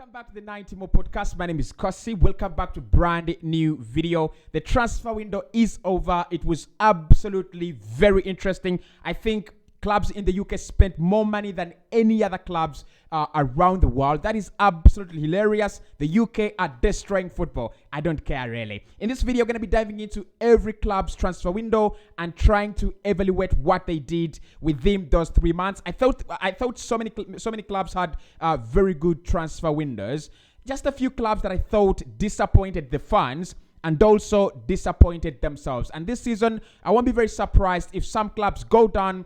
Welcome back to the 90 More podcast. My name is Kosi. Welcome back to brand new video. The transfer window is over. It was absolutely very interesting. I think clubs in the UK spent more money than any other clubs around the world. That is absolutely hilarious. The UK are destroying football. I don't care really. In this video, I'm going to be diving into every club's transfer window and trying to evaluate what they did within those 3 months. I thought so many clubs had very good transfer windows. Just a few clubs that I thought disappointed the fans and also disappointed themselves. And this season, I won't be very surprised if some clubs go down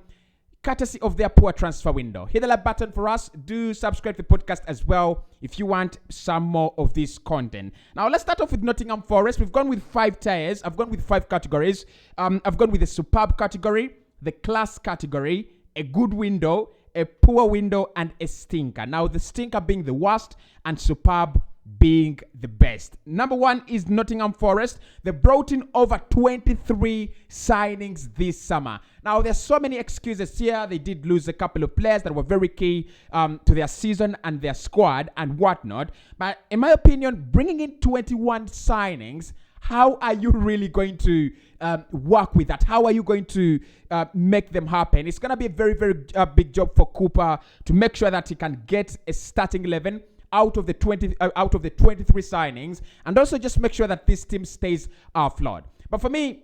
courtesy of their poor transfer window. Hit the like button for us. Do subscribe to the podcast as well if you want some more of this content. Now, let's start off with Nottingham Forest. We've gone with 5 tiers. I've gone with 5 categories. I've gone with the superb category, the class category, a good window, a poor window, and a stinker. Now, the stinker being the worst and superb being the best. Number 1 is Nottingham Forest. They brought in over 23 signings this summer. Now, there's so many excuses here. They did lose a couple of players that were very key to their season and their squad and whatnot. But in my opinion, bringing in 21 signings, how are you really going to work with that? How are you going to make them happen? It's going to be a very, very big job for Cooper to make sure that he can get a starting 11 out of the 23 signings, and also just make sure that this team stays afloat. But for me,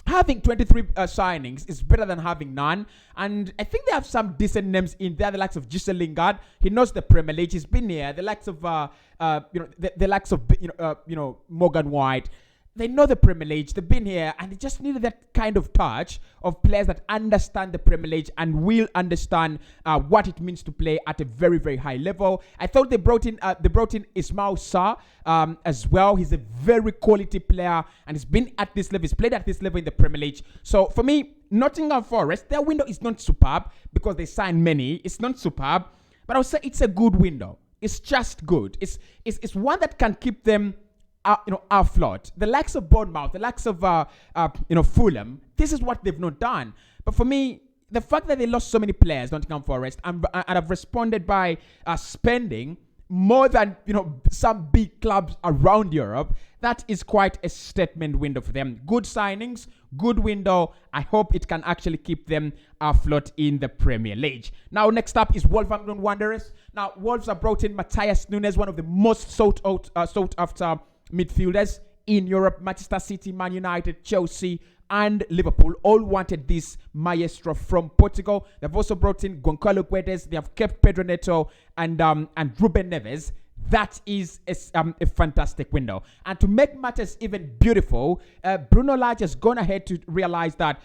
having 23 signings is better than having none. And I think they have some decent names in there. The likes of Jesse Lingard. He knows the Premier League. He's been here. The likes of the likes of Morgan White. They know the Premier League. They've been here, and they just needed that kind of touch of players that understand the Premier League and will understand what it means to play at a very, very high level. I thought they brought in Ismail Sarr as well. He's a very quality player, and he's been at this level. He's played at this level in the Premier League. So for me, Nottingham Forest, their window is not superb because they signed many. It's not superb, but I would say it's a good window. It's just good. It's one that can keep them afloat. The likes of Bournemouth, the likes of Fulham, this is what they've not done. But for me, the fact that they lost so many players, Nottingham Forest, and have responded by spending more than some big clubs around Europe, that is quite a statement window for them. Good signings, good window. I hope it can actually keep them afloat in the Premier League. Now, next up is Wolverhampton Wanderers. Now, Wolves have brought in Matheus Nunes, one of the most sought after midfielders in Europe. Manchester City, Man United, Chelsea, and Liverpool all wanted this maestro from Portugal. They've also brought in Goncalo Guedes. They have kept Pedro Neto and Ruben Neves. That is a fantastic window. And to make matters even beautiful, Bruno Lage has gone ahead to realize that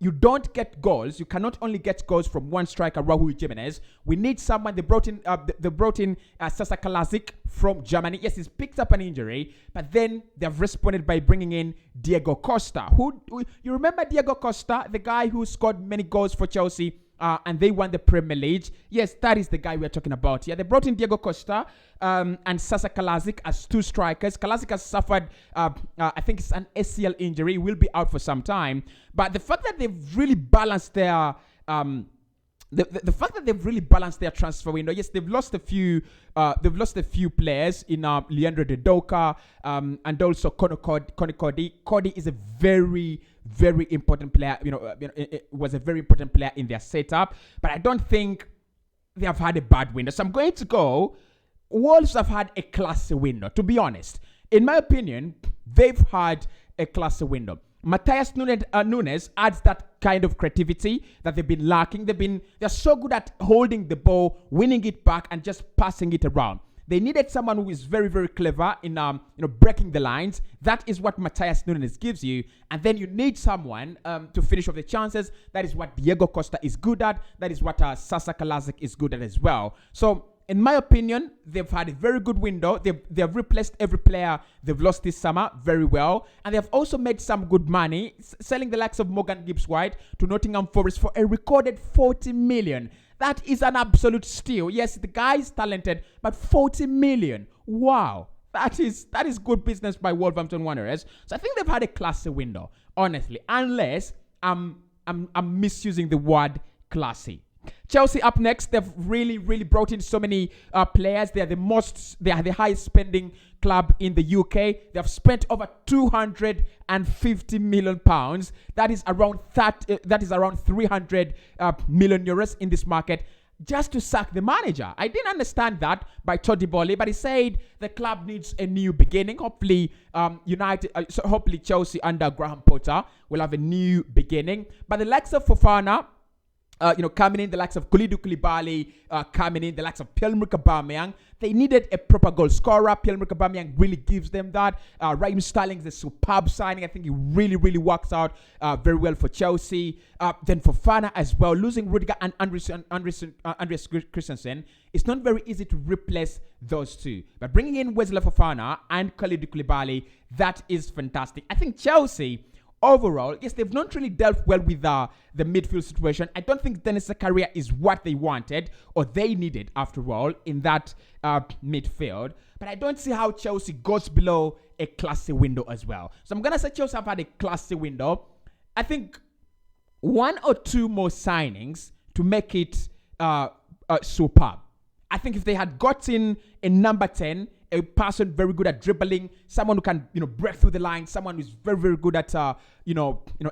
you don't get goals. You cannot only get goals from one striker, Raúl Jimenez. We need someone. They brought in Sasa Kalasic from Germany. Yes, he's picked up an injury, but then they've responded by bringing in Diego Costa. Who you remember Diego Costa, the guy who scored many goals for Chelsea and they won the Premier League. Yes, that is the guy we're talking about here. They brought in Diego Costa and Sasa Kalasic as 2 strikers. Kalasic has suffered, I think it's an ACL injury. He will be out for some time. But the fact that they've really balanced their the fact that they've really balanced their transfer window. Yes, they've lost a few players in Leandro Doka and also Conor Cody. Cody is a very, very important player. It was a very important player in their setup. But I don't think they have had a bad window. So I'm going to go. Wolves have had a classy window. To be honest, in my opinion, they've had a classy window. Matheus Nunes adds that kind of creativity that they've been lacking. They're so good at holding the ball, winning it back, and just passing it around. They needed someone who is very, very clever in breaking the lines. That is what Matheus Nunes gives you. And then you need someone to finish off the chances. That is what Diego Costa is good at. That is what Sasa Kalasic is good at as well. So, in my opinion, they've had a very good window. They've replaced every player they've lost this summer very well. And they've also made some good money, selling the likes of Morgan Gibbs-White to Nottingham Forest for a recorded 40 million. That is an absolute steal. Yes, the guy is talented, but 40 million. Wow. That is good business by Wolverhampton Wanderers. So I think they've had a classy window, honestly. Unless I'm misusing the word classy. Chelsea up next. They've really, really brought in so many players. They are the highest spending club in the UK. They have spent over 250 million pounds. That is around 300 million euros in this market, just to sack the manager. I didn't understand that by Todd Boehly, but he said the club needs a new beginning. Hopefully, hopefully Chelsea under Graham Potter will have a new beginning. But the likes of Fofana, coming in, the likes of Kalidou Koulibaly coming in, the likes of Pierre-Emerick Aubameyang, they needed a proper goal scorer. Pierre-Emerick Aubameyang really gives them that. Raheem Sterling is a superb signing. I think he really, really works out very well for Chelsea. Then for Fofana as well, losing Rudiger and Andreas Christensen, it's not very easy to replace those two. But bringing in Wesley Fofana and Kalidou Koulibaly, that is fantastic. I think Chelsea, overall, yes, they've not really dealt well with the midfield situation. I don't think Denis Zakaria is what they wanted or they needed, after all, in that midfield. But I don't see how Chelsea goes below a classy window as well. So I'm going to say Chelsea have had a classy window. I think one or two more signings to make it superb. I think if they had gotten a number 10, a person very good at dribbling, someone who can, break through the line, someone who's very, very good at,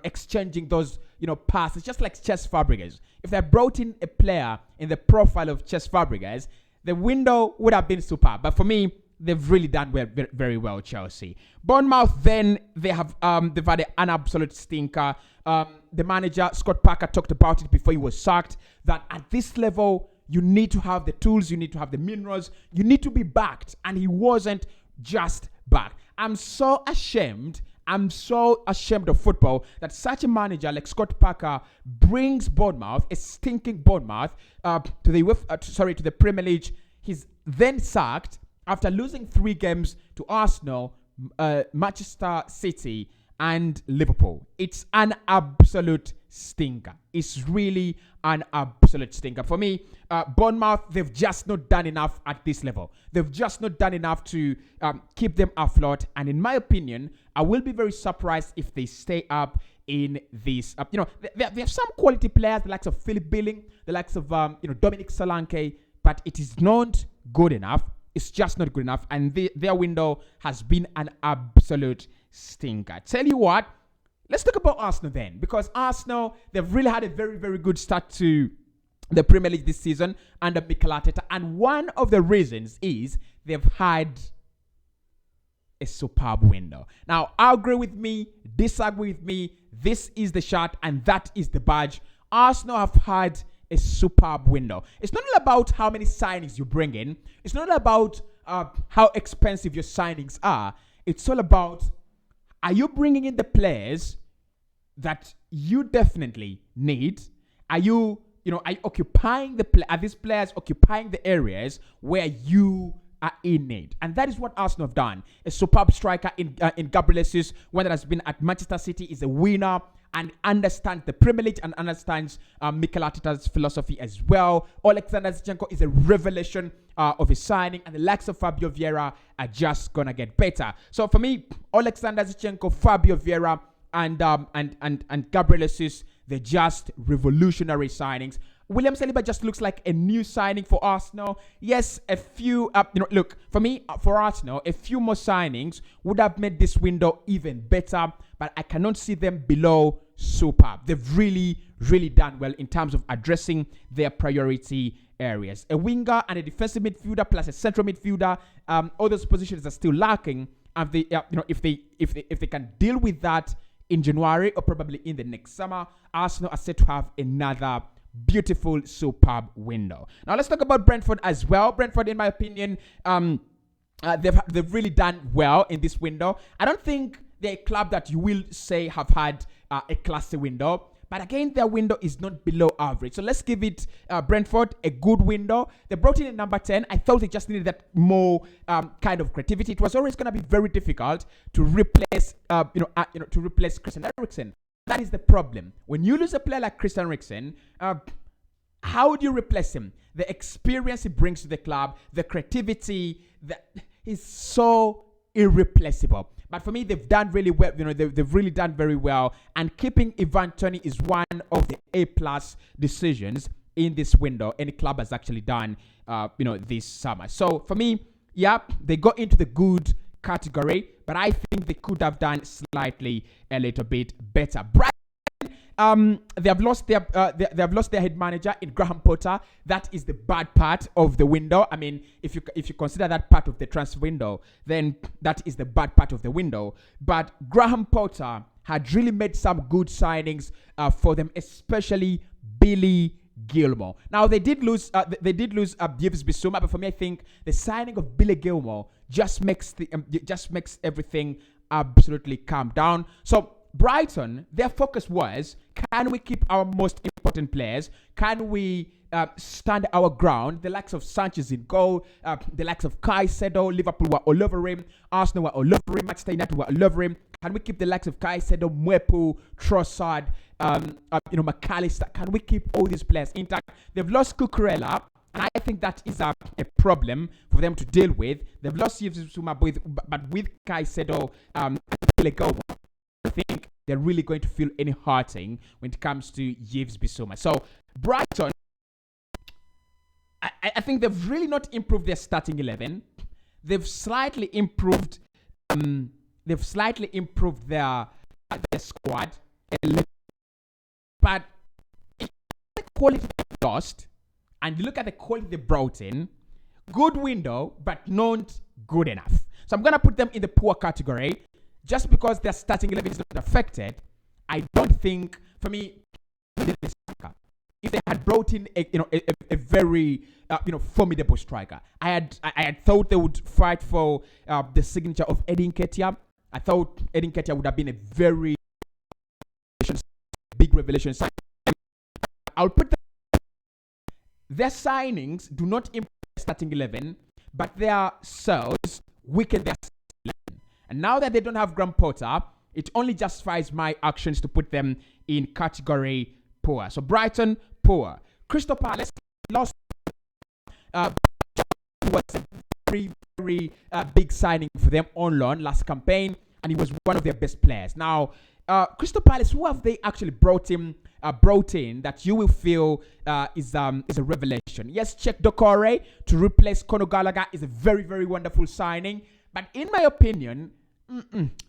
exchanging those, passes, just like Cesc Fabregas. If they brought in a player in the profile of Cesc Fabregas, the window would have been superb. But for me, they've really done very well, Chelsea. Bournemouth, then they've had an absolute stinker. The manager, Scott Parker, talked about it before he was sacked, that at this level, you need to have the tools, you need to have the minerals, you need to be backed. And he wasn't just backed. I'm so ashamed of football that such a manager like Scott Parker brings Bournemouth, a stinking Bournemouth, to the Premier League. He's then sacked after losing 3 games to Arsenal, Manchester City, and Liverpool. It's an absolute stinker. It's really an absolute stinker. For me, Bournemouth, they've just not done enough at this level. They've just not done enough to keep them afloat. And in my opinion, I will be very surprised if they stay up in this. They have some quality players, the likes of Philip Billing, the likes of Dominic Solanke, but it is not good enough. It's just not good enough. And their window has been an absolute stinker. Tell you what, let's talk about Arsenal then, because Arsenal, they've really had a very, very good start to the Premier League this season under Mikel Arteta, and one of the reasons is they've had a superb window. Now, agree with me, disagree with me, this is the shirt and that is the badge. Arsenal have had a superb window. It's not all about how many signings you bring in. It's not about how expensive your signings are. It's all about, are you bringing in the players that you definitely need? Are you occupying are these players occupying the areas where you are in need? And that is what Arsenal have done. A superb striker in Gabriel Jesus, one that has been at Manchester City, is a winner and understands the Premier League and understands Mikel Arteta's philosophy as well. Alexander Zinchenko is a revelation of his signing, and the likes of Fabio Vieira are just gonna get better. So for me, Alexander Zinchenko, Fabio Vieira, and Gabriel Jesus, they're just revolutionary signings. William Saliba just looks like a new signing for Arsenal. Yes, a few, look, for me, for Arsenal, a few more signings would have made this window even better, but I cannot see them below superb. They've really, really done well in terms of addressing their priority areas. A winger and a defensive midfielder plus a central midfielder, all those positions are still lacking. And if they can deal with that in January or probably in the next summer, Arsenal are set to have another beautiful, superb window. Now let's talk about Brentford as well. Brentford, in my opinion, they've really done well in this window. I don't think they're a club that you will say have had a classy window. But again, their window is not below average. So let's give it Brentford a good window. They brought in a number 10. I thought they just needed that more kind of creativity. It was always going to be very difficult to replace, to replace Christian Eriksen. That is the problem. When you lose a player like Christian Eriksen, how do you replace him? The experience he brings to the club, the creativity, that is so irreplaceable. But for me, they've done really well. They've really done very well. And keeping Ivan Toney is one of the A+ decisions in this window any club has actually done, this summer. So for me, they got into the good category, but I think they could have done slightly a little bit better. They have lost their head manager in Graham Potter. That is the bad part of the window. I mean, if you consider that part of the transfer window, then that is the bad part of the window. But Graham Potter had really made some good signings for them, especially Billy Gilmour. Now they did lose Yves Bissouma, but for me, I think the signing of Billy Gilmour just makes everything absolutely calm down. So Brighton, their focus was, can we keep our most important players? Can we stand our ground? The likes of Sanchez in goal, the likes of Caicedo, Liverpool were all over him, Arsenal were all over him, Manchester United were all over him. Can we keep the likes of Caicedo, Mwepu, Trossard, McAllister? Can we keep all these players intact? They've lost Cucurella, and I think that is a problem for them to deal with. They've lost Yves Bissouma, but with Caicedo, I think they're really going to feel any hurting when it comes to Yves Bissouma. So Brighton, I think they've really not improved their starting 11. They've slightly improved. They've slightly improved their squad, but the quality they lost, and you look at the quality they brought in, good window, but not good enough. So I'm gonna put them in the poor category. Just because their starting 11 is not affected, I don't think, for me, if they had brought in a very formidable striker, I had thought they would fight for the signature of Eddie Nketiah. I thought Eddie Nketiah would have been a very big revelation. I'll put their signings do not improve starting 11, but their sales weaken their. And now that they don't have Graham Potter, it only justifies my actions to put them in category poor. So Brighton, poor. Crystal Palace lost. Was a very, very big signing for them on loan last campaign, and he was one of their best players. Now, Crystal Palace, who have they actually brought in that you will feel is a revelation? Yes, Cheick Doucouré to replace Conor Gallagher is a very, very wonderful signing. But in my opinion,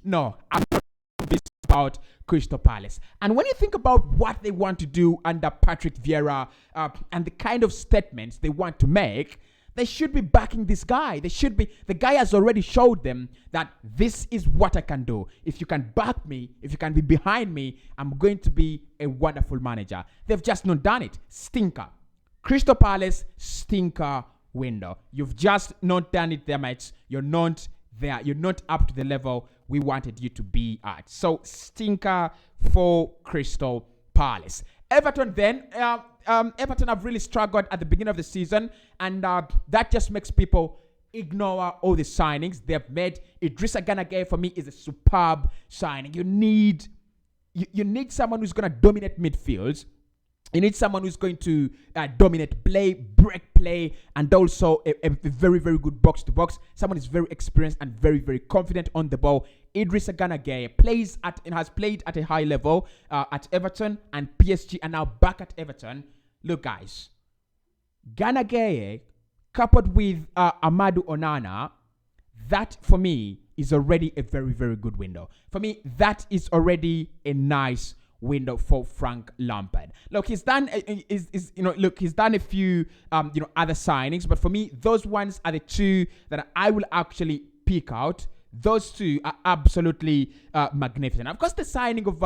no, I'm not convinced about Crystal Palace. And when you think about what they want to do under Patrick Vieira and the kind of statements they want to make, they should be backing this guy. The guy has already showed them that this is what I can do. If you can back me, if you can be behind me, I'm going to be a wonderful manager. They've just not done it. Stinker. Crystal Palace, stinker window. You've just not done it there, mates. You're not there. You're not up to the level we wanted you to be at. So stinker for Crystal Palace. Everton then, Everton have really struggled at the beginning of the season, and that just makes people ignore all the signings they've made. Idrissa Gana Gueye for me is a superb signing. You need someone who's going to dominate midfields. You need someone who's going to dominate play, break play, and also a very, very good box-to-box. Someone who's very experienced and very, very confident on the ball. Idrissa Gana Gueye has played at a high level at Everton and PSG, and now back at Everton. Look, guys, Gana Gueye coupled with Amadou Onana, that for me is already a very, very good window. For me, that is already a nice window for Frank Lampard. Look, he's done he's done a few other signings, but for me, those ones are the two that I will actually pick out. Those two are absolutely magnificent. Of course, the signing of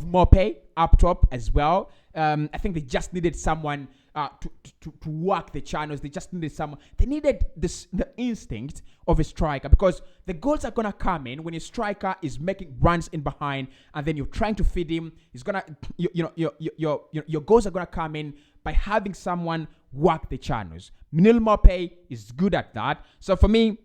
Mope up top as well. I think they just needed someone to work the channels. They just needed someone. They needed the instinct of a striker, because the goals are gonna come in when a striker is making runs in behind, and then you're trying to feed him. He's gonna your goals are gonna come in by having someone work the channels. Neil Mope is good at that. So for me,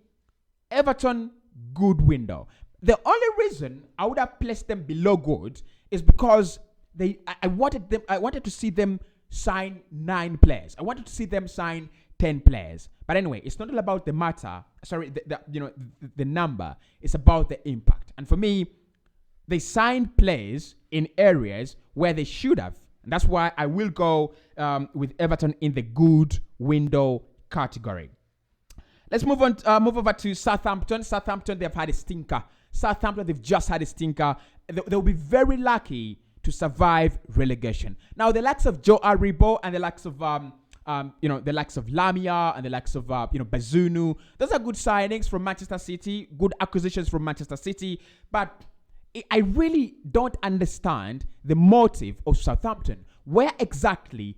Everton, good window. The only reason I would have placed them below good is because I wanted to see them sign 9 players. I wanted to see them sign 10 players. But anyway, it's not all about the matter. Sorry, the number. It's about the impact. And for me, they signed players in areas where they should have And that's why I will go with Everton in the good window category. Let's move over to Southampton. Southampton, they've had a stinker. Southampton, they've just had a stinker. They'll be very lucky to survive relegation. Now, the likes of Joe Aribo and the likes of the likes of Lamia and the likes of Bazunu, those are good signings from Manchester City, good acquisitions from Manchester City. But I really don't understand the motive of Southampton. Where exactly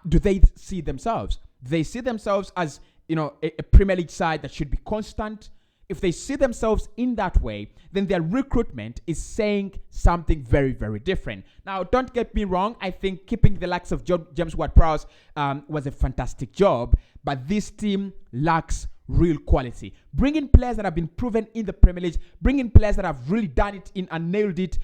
do they see themselves? They see themselves as a Premier League side that should be constant. If they see themselves in that way, then their recruitment is saying something very, very different. Now, don't get me wrong. I think keeping the likes of James Ward-Prowse was a fantastic job, but this team lacks real quality. Bring in players that have been proven in the Premier League. Bring in players that have really done it and nailed it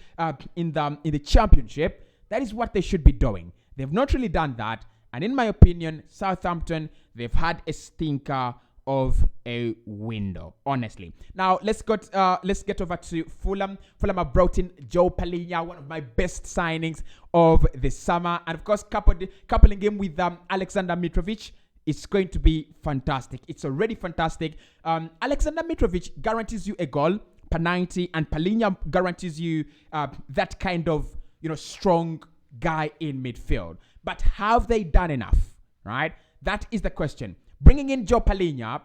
in the Championship. That is what they should be doing. They've not really done that. And in my opinion, Southampton, they've had a stinker of a window, honestly. Now let's get over to Fulham. Fulham have brought in Joe Palhinha, one of my best signings of the summer, and of course coupling him with Alexander Mitrovic. It's going to be fantastic. It's already fantastic. Alexander Mitrovic guarantees you a goal per 90, and Palhinha guarantees you that kind of strong guy in midfield. But have they done enough? Right? That is the question. Bringing in Joe Palhinha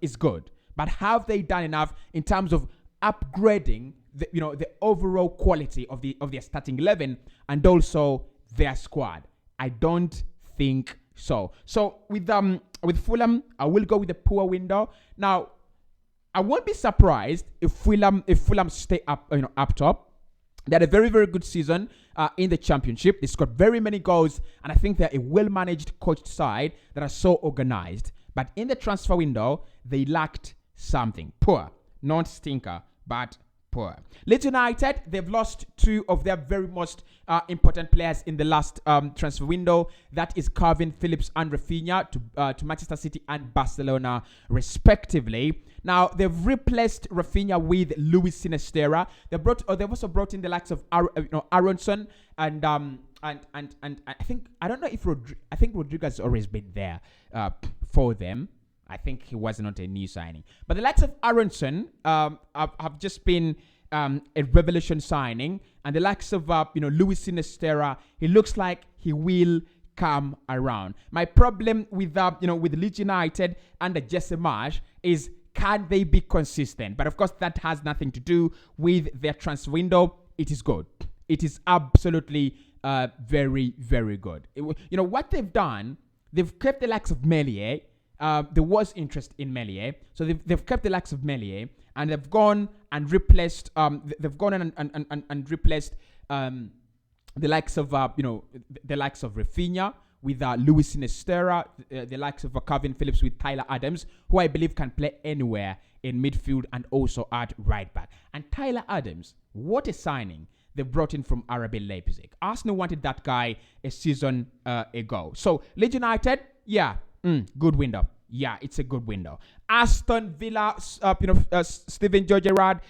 is good, but have they done enough in terms of upgrading the overall quality of their starting 11 and also their squad? I don't think so. So with Fulham, I will go with the poor window. Now, I won't be surprised if Fulham stay up top. They had a very, very good season in the Championship. They scored very many goals, and I think they're a well-managed, coached side that are so organized. But in the transfer window, they lacked something. Poor. Not stinker, but poor. Leeds United, they've lost two of their very most important players in the last transfer window. That is Calvin Phillips and Rafinha to Manchester City and Barcelona, respectively. Now, they've replaced Rafinha with Luis Sinisterra. They've also brought in the likes of Aronson and I think, I don't know if I think Rodriguez has always been there for them. I think he was not a new signing. But the likes of Aronson have just been a revelation signing. And the likes of Luis Sinisterra, he looks like he will come around. My problem with Leeds United under Jesse Marsch is, can they be consistent? But of course, that has nothing to do with their transfer window. It is good. It is absolutely very, very good. What they've done, they've kept the likes of Meslier. There was interest in Meslier, so they've kept the likes of Meslier, and they've gone and replaced. And replaced the likes of the likes of Rafinha with Luis Sinisterra, the likes of Calvin Phillips with Tyler Adams, who I believe can play anywhere in midfield and also at right back. And Tyler Adams, what a signing they brought in from RB Leipzig. Arsenal wanted that guy a season ago. So Leeds United, yeah. Good window. Yeah, it's a good window. Aston Villa, Steven Gerrard,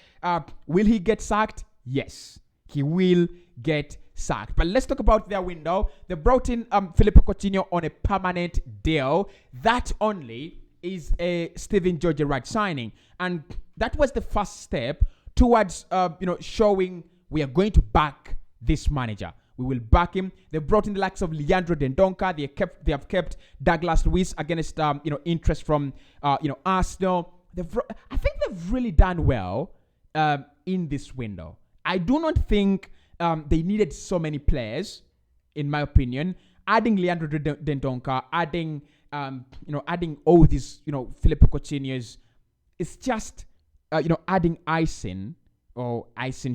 will he get sacked? Yes, he will get sacked. But let's talk about their window. They brought in Filippo Coutinho on a permanent deal. That only is a Steven Gerrard signing, and that was the first step towards showing we are going to back this manager. We will back him. They brought in the likes of Leandro Dendoncker. They have kept Douglas Luiz against interest from Arsenal. I think they've really done well in this window. I do not think they needed so many players, in my opinion. Adding Leandro Dendoncker, adding all these Filippo Coutinho's, it's just adding icing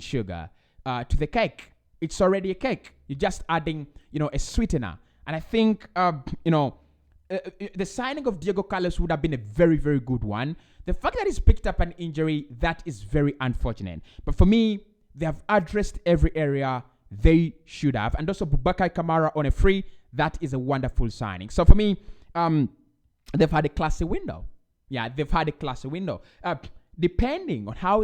sugar to the cake. It's already a cake. You're just adding, a sweetener. And I think, the signing of Diego Carlos would have been a very, very good one. The fact that he's picked up an injury, that is very unfortunate. But for me, they have addressed every area they should have. And also Boubacar Kamara on a free, that is a wonderful signing. So for me, they've had a classy window. Yeah, they've had a classy window. Depending on how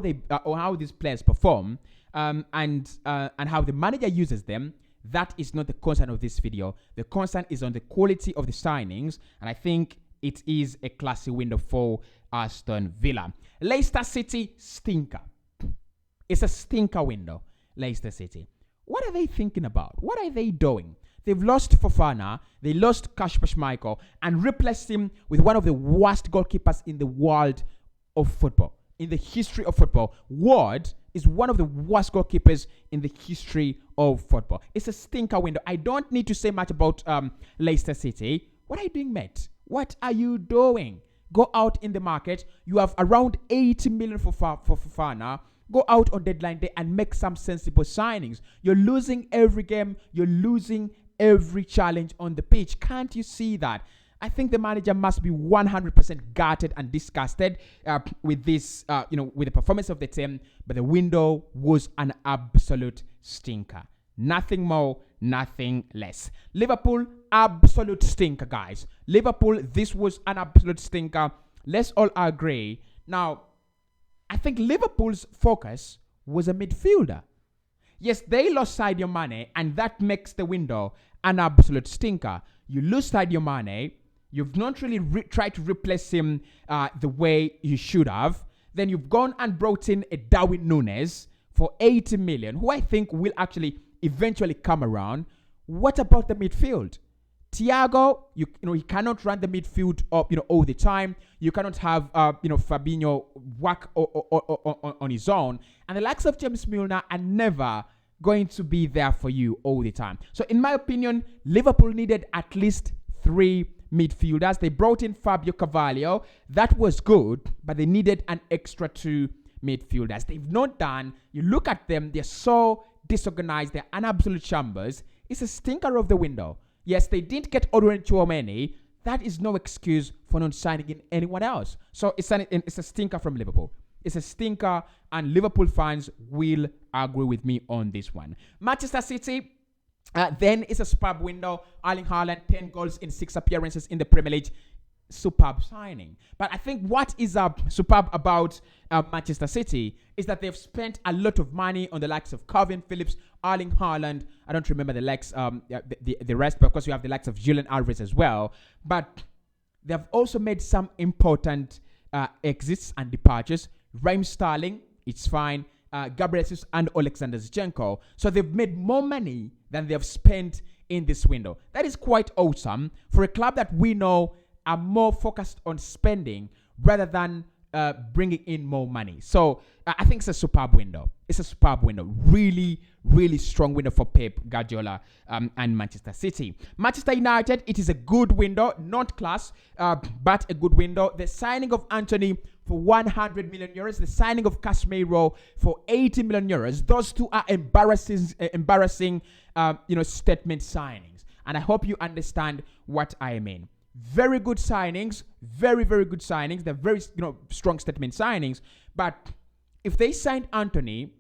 these players perform, and how the manager uses them, that is not the concern of this video. The concern is on the quality of the signings, and I think it is a classy window for Aston Villa. Leicester City, stinker. It's a stinker window, Leicester City. What are they thinking about? What are they doing? They've lost Fofana, they lost Kasper Schmeichel, and replaced him with one of the worst goalkeepers in the world of football. In the history of football, Ward is one of the worst goalkeepers in the history of football. It's a stinker window. I don't need to say much about Leicester City. What are you doing, mate? What are you doing? Go out in the market. You have around 80 million for Fofana. Go out on deadline day and make some sensible signings. You're losing every game. You're losing every challenge on the pitch. Can't you see that? I think the manager must be 100% gutted and disgusted with this, with the performance of the team. But the window was an absolute stinker. Nothing more, nothing less. Liverpool, absolute stinker, guys. Liverpool, this was an absolute stinker. Let's all agree. Now, I think Liverpool's focus was a midfielder. Yes, they lost Sadio Mane, and that makes the window an absolute stinker. You lose Sadio Mane. You've not really tried to replace him the way you should have. Then you've gone and brought in a Darwin Núñez for 80 million, who I think will actually eventually come around. What about the midfield? Thiago, he cannot run the midfield up, all the time. You cannot have, Fabinho work on his own. And the likes of James Milner are never going to be there for you all the time. So in my opinion, Liverpool needed at least 3 midfielders. They brought in Fabio Carvalho. That was good, but they needed an extra 2 midfielders. They've not done. You look at them, they're so disorganized. They're an absolute shambles. It's a stinker of the window. Yes, they didn't get Aurelien Tchouameni. That is no excuse for not signing in anyone else. So it's a stinker from Liverpool. It's a stinker, and Liverpool fans will agree with me on this one. Manchester City, then it's a superb window. Erling Haaland, 10 goals in 6 appearances in the Premier League. Superb signing. But I think what is superb about Manchester City is that they've spent a lot of money on the likes of Calvin Phillips, Erling Haaland. I don't remember the likes, the rest, but of course you have the likes of Julian Alvarez as well. But they've also made some important exits and departures. Raheem Sterling, it's fine. Gabriel Jesus and Alexander Zinchenko. So they've made more money than they've spent in this window. That is quite awesome for a club that we know are more focused on spending rather than bringing in more money. So I think it's a superb window. It's a superb window. Really, really strong window for Pep Guardiola and Manchester City. Manchester United, it is a good window, not class, but a good window. The signing of Antony for 100 million euros, the signing of Casemiro for 80 million euros. Those two are embarrassing statement signings. And I hope you understand what I mean. Very good signings, very, very good signings. They're very, strong statement signings. But if they signed Antony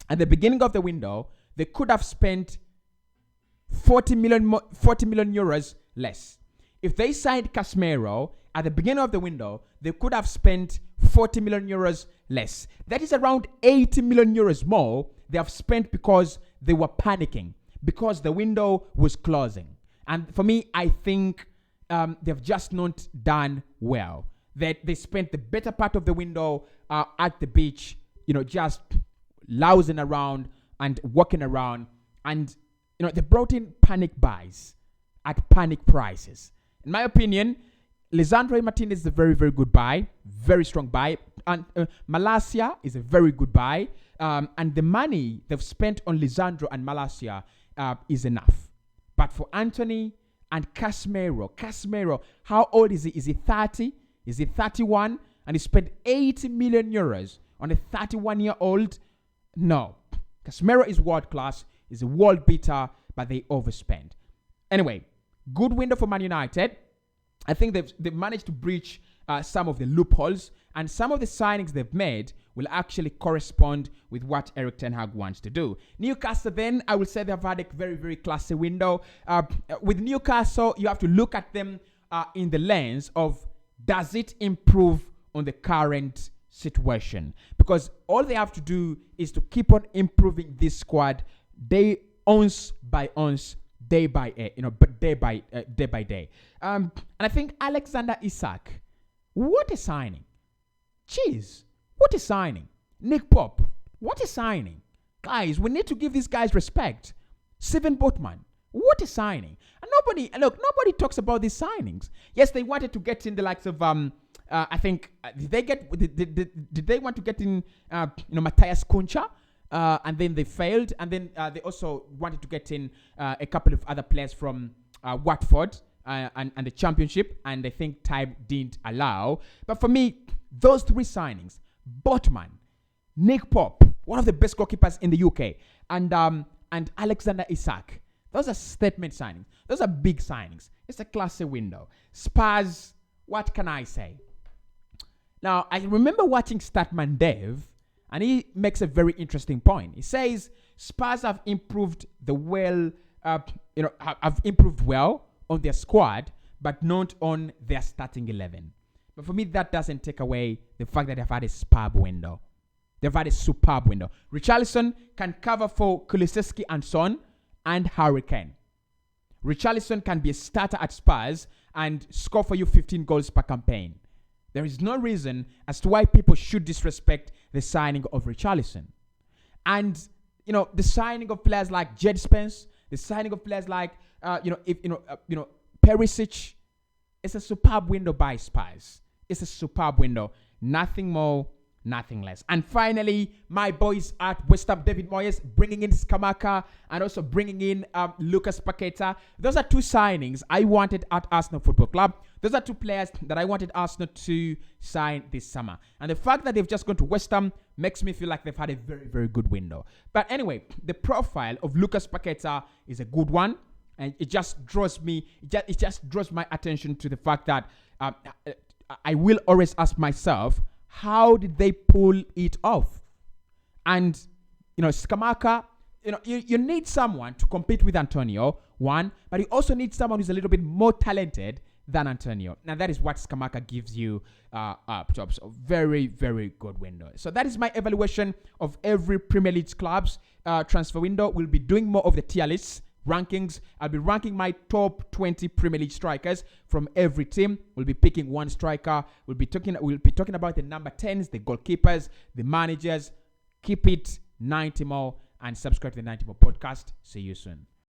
at the beginning of the window, they could have spent 40 million euros less. If they signed Casemiro at the beginning of the window, they could have spent 40 million euros less. That is around 80 million euros more they have spent because they were panicking, because the window was closing. And for me, I think they've just not done well. They spent the better part of the window at the beach, just lounging around and walking around. And, they brought in panic buys at panic prices. In my opinion, Lisandro Martinez is a very, very good buy. Very strong buy. And Malacia is a very good buy. And the money they've spent on Lisandro and Malacia is enough. But for Antony and Casemiro, how old is he? Is he 30? Is he 31? And he spent 80 million euros on a 31-year-old? No. Casemiro is world class. He's a world beater, but they overspend. Anyway, good window for Man United. I think they've managed to breach some of the loopholes, and some of the signings they've made will actually correspond with what Erik ten Hag wants to do. Newcastle, then, I will say they've had a very, very classy window. With Newcastle, you have to look at them in the lens of, does it improve on the current situation? Because all they have to do is to keep on improving this squad day ounce by ounce, day by but day by day. And I think Alexander Isak, what a signing! Jeez, what a signing! Nick Pope, what a signing! Guys, we need to give these guys respect. Steven Botman, what a signing! And nobody talks about these signings. Yes, they wanted to get in the likes of I think did they want to get in Matthias Kuncha, and then they failed, and then they also wanted to get in a couple of other players from Watford and the Championship, and I think time didn't allow. But for me, those three signings: Botman, Nick Pope, one of the best goalkeepers in the UK, and Alexander Isak. Those are statement signings. Those are big signings. It's a classy window. Spurs, what can I say? Now, I remember watching Statman Dev, and he makes a very interesting point. He says Spurs have improved have improved well on their squad, but not on their starting 11. But for me, that doesn't take away the fact that they've had a superb window. They've had a superb window. Richarlison can cover for Kulusevski and Son and Harry Kane. Richarlison can be a starter at Spurs and score for you 15 goals per campaign. There is no reason as to why people should disrespect the signing of Richarlison. And, the signing of players like Jed Spence, the signing of players like, Perisic, it's a superb window by Spurs. It's a superb window. Nothing more, nothing less. And finally, my boys at West Ham, David Moyes, bringing in Scamacca and also bringing in Lucas Paqueta. Those are two signings I wanted at Arsenal Football Club. Those are two players that I wanted Arsenal to sign this summer. And the fact that they've just gone to West Ham makes me feel like they've had a very, very good window. But anyway, the profile of Lucas Paqueta is a good one. And it just draws my attention to the fact that I will always ask myself, how did they pull it off? And, Scamacca, you need someone to compete with Antonio, one, but you also need someone who's a little bit more talented than Antonio. Now, that is what Scamacca gives you up top. So, very, very good window. So, that is my evaluation of every Premier League club's transfer window. We'll be doing more of the tier lists, rankings. I'll be ranking my top 20 Premier League strikers from every team. We'll be picking one striker. We'll be talking about the number 10s, the goalkeepers, the managers. Keep it 90 more and subscribe to the 90 more podcast. See you soon.